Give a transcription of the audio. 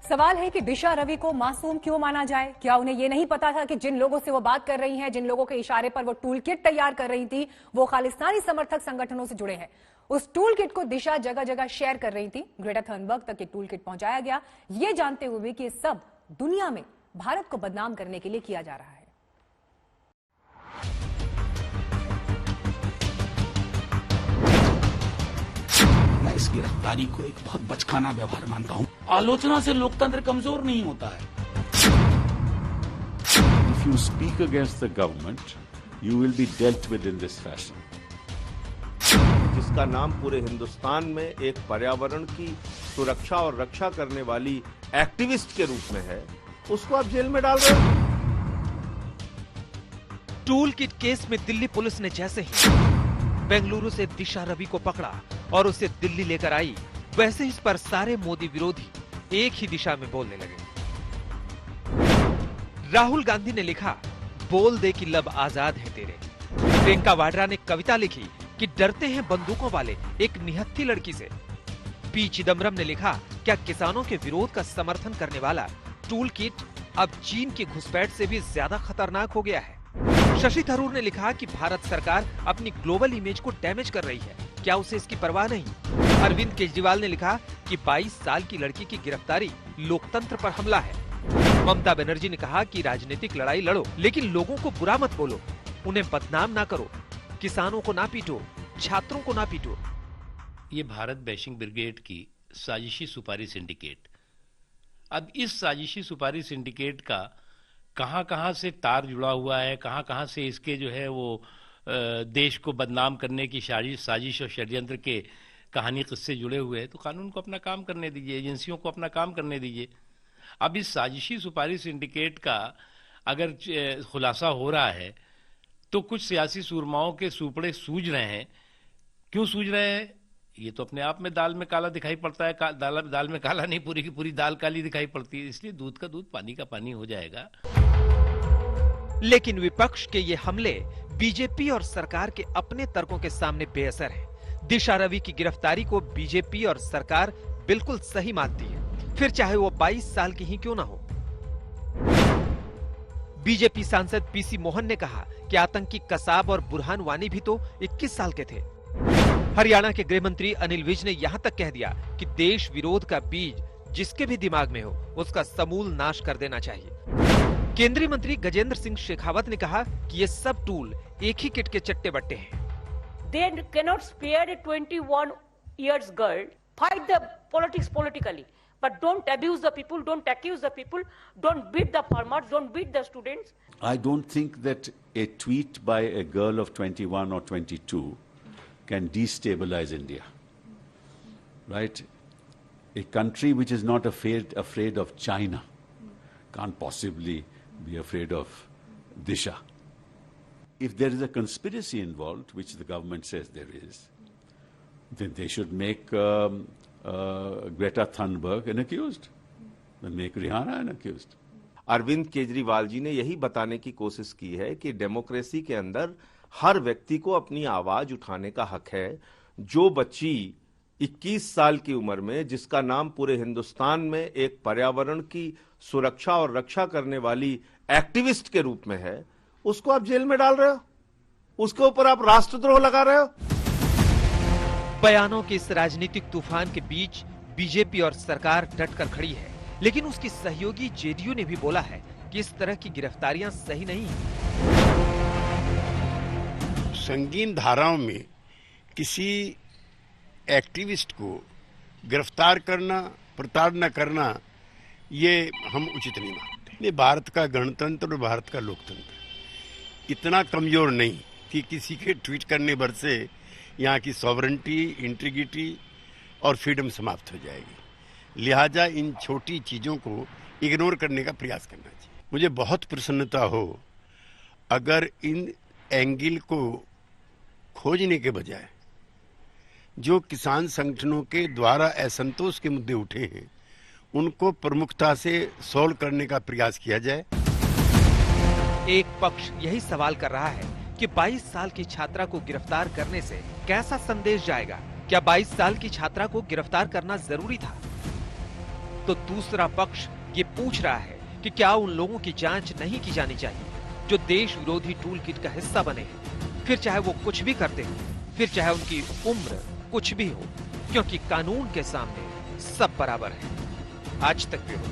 सवाल है कि दिशा रवि को मासूम क्यों माना जाए? क्या उन्हें यह नहीं पता था कि जिन लोगों से वो बात कर रही हैं, जिन लोगों के इशारे पर वो टूल किट तैयार कर रही थी, वो खालिस्तानी समर्थक संगठनों से जुड़े हैं। उस टूल किट को दिशा जगह जगह शेयर कर रही थी। ग्रेटा थर्नबर्ग तक ये टूल किट पहुंचाया गया, ये जानते हुए कि ये सब दुनिया में भारत को बदनाम करने के लिए किया जा रहा है। मैं इस गिरफ्तारी को एक बहुत बचकाना व्यवहार मानता हूं। आलोचना से लोकतंत्र कमजोर नहीं होता है। If you speak against the government, you will be dealt with in this fashion. जिसका नाम पूरे हिंदुस्तान में एक पर्यावरण की सुरक्षा और रक्षा करने वाली एक्टिविस्ट के रूप में है, उसको आप जेल में डाल रहे हो। टूल किट केस में दिल्ली पुलिस ने जैसे ही बेंगलुरु से दिशा रवि को पकड़ा और उसे दिल्ली लेकर आई, वैसे इस पर सारे मोदी विरोधी एक ही दिशा में बोलने लगे। राहुल गांधी ने लिखा, बोल दे कि लब आजाद है तेरे। प्रियंका वाड्रा ने कविता लिखी कि डरते हैं बंदूकों वाले एक निहत्थी लड़की से। पी चिदम्बरम ने लिखा, क्या किसानों के विरोध का समर्थन करने वाला टूल किट अब चीन की घुसपैठ से भी ज्यादा खतरनाक हो गया है। शशि थरूर ने लिखा कि भारत सरकार अपनी ग्लोबल इमेज को डैमेज कर रही है, क्या उसे इसकी परवाह नहीं। अरविंद केजरीवाल ने लिखा कि 22 साल की लड़की की गिरफ्तारी लोकतंत्र पर हमला है। ममता बनर्जी ने कहा कि राजनीतिक लड़ाई लड़ो, लेकिन लोगों को बुरा मत बोलो, उन्हें बदनाम ना करो, किसानों को ना पीटो, छात्रों को ना पीटो। ये भारत बैशिंग ब्रिगेड की साजिशी सुपारी सिंडिकेट। अब इस साजिशी सुपारी सिंडिकेट का कहां से तार जुड़ा हुआ है, कहां से इसके जो है वो देश को बदनाम करने की साजिश और षड्यंत्र के कहानी किस्से जुड़े हुए हैं, तो कानून को अपना काम करने दीजिए, एजेंसियों को अपना काम करने दीजिए। अब इस साजिशी सुपारी सिंडिकेट का अगर खुलासा हो रहा है तो कुछ सियासी सूरमाओं के सूपड़े सूझ रहे हैं। क्यों सूझ रहे हैं? ये तो अपने आप में दाल में काला दिखाई पड़ता है। दाल में काला नहीं, पूरी की पूरी दाल काली दिखाई पड़ती है। इसलिए दूध का दूध पानी का पानी हो जाएगा। लेकिन विपक्ष के ये हमले बीजेपी और सरकार के अपने तर्कों के सामने बेअसर है। दिशा रवि की गिरफ्तारी को बीजेपी और सरकार बिल्कुल सही मानती है, फिर चाहे वो 22 साल की ही क्यों ना हो। बीजेपी सांसद पीसी मोहन ने कहा कि आतंकी कसाब और बुरहान वानी भी तो 21 साल के थे। हरियाणा के गृह मंत्री अनिल विज ने यहां तक कह दिया कि देश विरोध का बीज जिसके भी दिमाग में हो, उसका समूल नाश कर देना चाहिए। केंद्रीय मंत्री गजेंद्र सिंह शेखावत ने कहा कि ये सब टूल एक ही किट के चट्टे बट्टे हैं। They cannot spare a 21 years girl. Fight the politics politically, but don't abuse the people, don't accuse the people, don't beat the farmers, don't beat the students. I don't think that a tweet by a girl of 21 or 22 can destabilize India. Right? A country which is not afraid of China can't possibly be afraid of Disha. If there is a conspiracy involved, which the government says there is, then they should make Greta Thunberg an accused, then make Rihanna an accused. Arvind Kejriwal ji ने यही बताने की कोशिश की है कि democracy के अंदर हर व्यक्ति को अपनी आवाज उठाने का हक है। जो बच्ची 21 साल की उम्र में, जिसका नाम पूरे हिंदुस्तान में एक पर्यावरण की सुरक्षा और रक्षा करने वाली एक्टिविस्ट के रूप में है, उसको आप जेल में डाल रहे हो, उसके ऊपर आप राष्ट्रद्रोह लगा रहे हो। बयानों के इस राजनीतिक तूफान के बीच बीजेपी और सरकार डट कर खड़ी है, लेकिन उसकी सहयोगी जेडीयू ने भी बोला है कि इस तरह की गिरफ्तारियां सही नहीं हैं। संगीन धाराओं में किसी एक्टिविस्ट को गिरफ्तार करना, प्रताड़ना करना, ये हम उचित नहीं मानते। ये भारत का गणतंत्र और भारत का लोकतंत्र इतना कमजोर नहीं कि किसी के ट्वीट करने भर से यहाँ की सॉवरेंटी, इंटीग्रिटी और फ्रीडम समाप्त हो जाएगी। लिहाजा इन छोटी चीजों को इग्नोर करने का प्रयास करना चाहिए। मुझे बहुत प्रसन्नता हो अगर इन एंगल को खोजने के बजाय जो किसान संगठनों के द्वारा असंतोष के मुद्दे उठे हैं, उनको प्रमुखता से सॉल्व करने का प्रयास किया जाए। एक पक्ष यही सवाल कर रहा है कि 22 साल की छात्रा को गिरफ्तार करने से कैसा संदेश जाएगा? क्या 22 साल की छात्रा को गिरफ्तार करना जरूरी था? तो दूसरा पक्ष ये पूछ रहा है कि क्या उन लोगों की जांच नहीं की जानी चाहिए जो देश विरोधी टूल किट का हिस्सा बने हैं, फिर चाहे वो कुछ भी करते हो, फिर चाहे उनकी उम्र कुछ भी हो, क्योंकि कानून के सामने सब बराबर है। आज तक ब्यूरो।